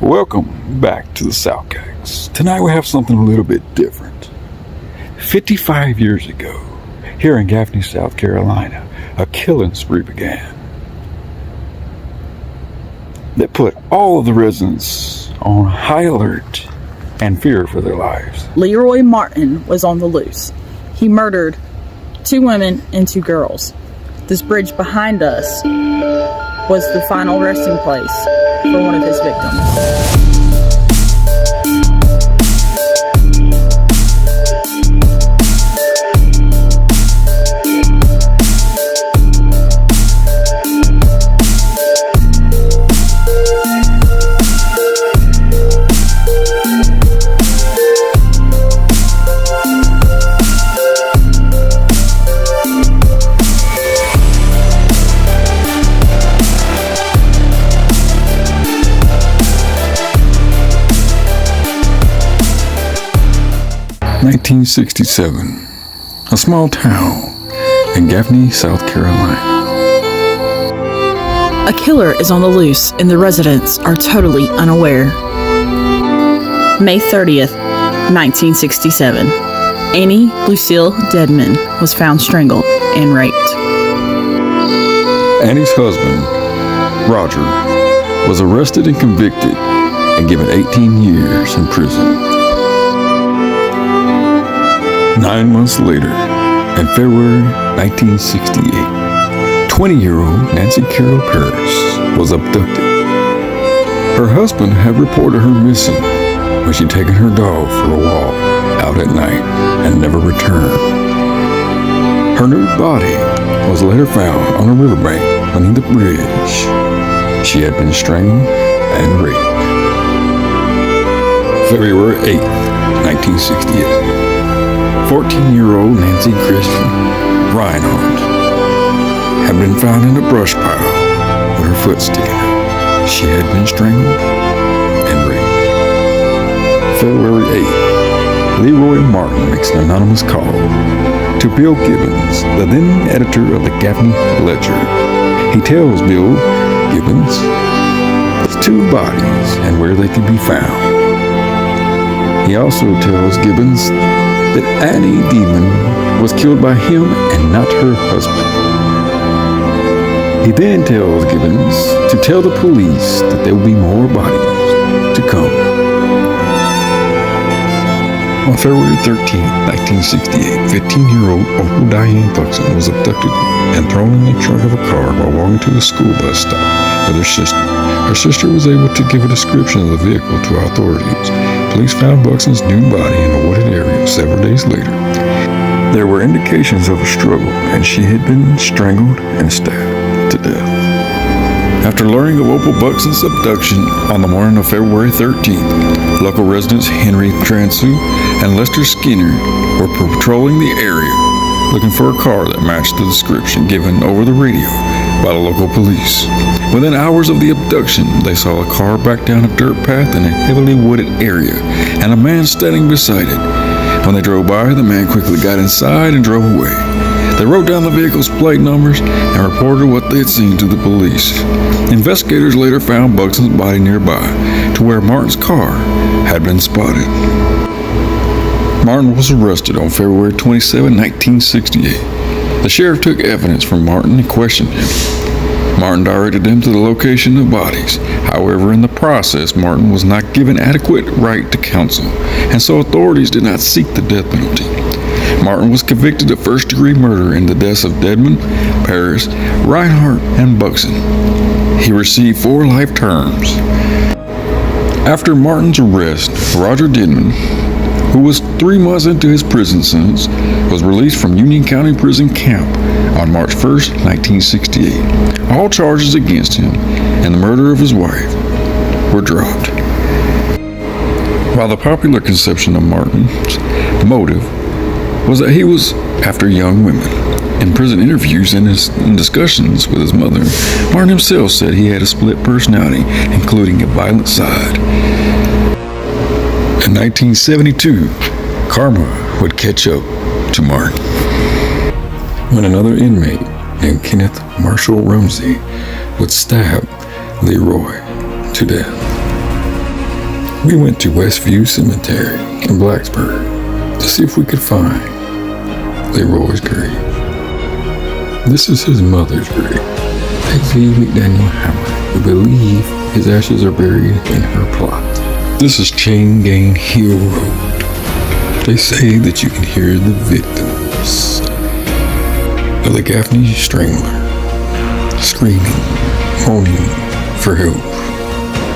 Welcome back to the Southcast. Tonight we have something a little bit different. 55 years ago, here in Gaffney, South Carolina, a killing spree began that put all of the residents on high alert and fear for their lives. Leroy Martin was on the loose. He murdered 2 women and 2 girls. This bridge behind us was the final resting place for one of his victims. 1967, a small town in Gaffney, South Carolina. A killer is on the loose and the residents are totally unaware. May 30th, 1967. Annie Lucille Dedmon was found strangled and raped. Annie's husband, Roger, was arrested and convicted and given 18 years in prison. 9 months later, in February 1968, 20-year-old Nancy Carol Paris was abducted. Her husband had reported her missing when she'd taken her dog for a walk out at night and never returned. Her nude body was later found on a riverbank beneath the bridge. She had been strangled and raped. February 8th, 1968. 14-year-old Nancy Christian Reinhardt had been found in a brush pile with her foot sticking out. She had been strangled and raped. February 8th, Leroy Martin makes an anonymous call to Bill Gibbons, the then editor of the Gaffney Ledger. He tells Bill Gibbons the 2 bodies and where they could be found. He also tells Gibbons that Annie Dedmon was killed by him and not her husband. He then tells Gibbons to tell the police that there will be more bodies to come. On February 13, 1968, 15-year-old Opal Diane Buxton was abducted and thrown in the trunk of a car while walking to a school bus stop with her sister. Her sister was able to give a description of the vehicle to authorities. Police found Buxton's nude body in a wooded area several days later. There were indications of a struggle, and she had been strangled and stabbed to death. After learning of Opal Buxton's abduction on the morning of February 13th, local residents Henry Transu and Lester Skinner were patrolling the area looking for a car that matched the description given over the radio by the local police. Within hours of the abduction, they saw a car back down a dirt path in a heavily wooded area and a man standing beside it. When they drove by, the man quickly got inside and drove away. They wrote down the vehicle's plate numbers and reported what they had seen to the police. Investigators later found Buxton's body nearby to where Martin's car had been spotted. Martin was arrested on February 27, 1968. The sheriff took evidence from Martin and questioned him. Martin directed them to the location of bodies. However, in the process, Martin was not given adequate right to counsel, and so authorities did not seek the death penalty. Martin was convicted of first-degree murder in the deaths of Dedmon, Paris, Reinhardt, and Buxton. He received 4 life terms. After Martin's arrest, Roger Dedmon, who was 3 months into his prison sentence, was released from Union County Prison Camp on March 1st, 1968. All charges against him and the murder of his wife were dropped. While the popular conception of Martin's motive was that he was after young women, in prison interviews and in discussions with his mother, Martin himself said he had a split personality, including a violent side. In 1972, karma would catch up to Martin when another inmate named Kenneth Marshall Rumsey would stab Leroy to death. We went to Westview Cemetery in Blacksburg to see if we could find Leroy's grave. This is his mother's grave, Peggy McDaniel Howard. We believe his ashes are buried in her plot. This is Chain Gang Hill Road. They say that you can hear the victims of the Gaffney Strangler screaming, moaning for help.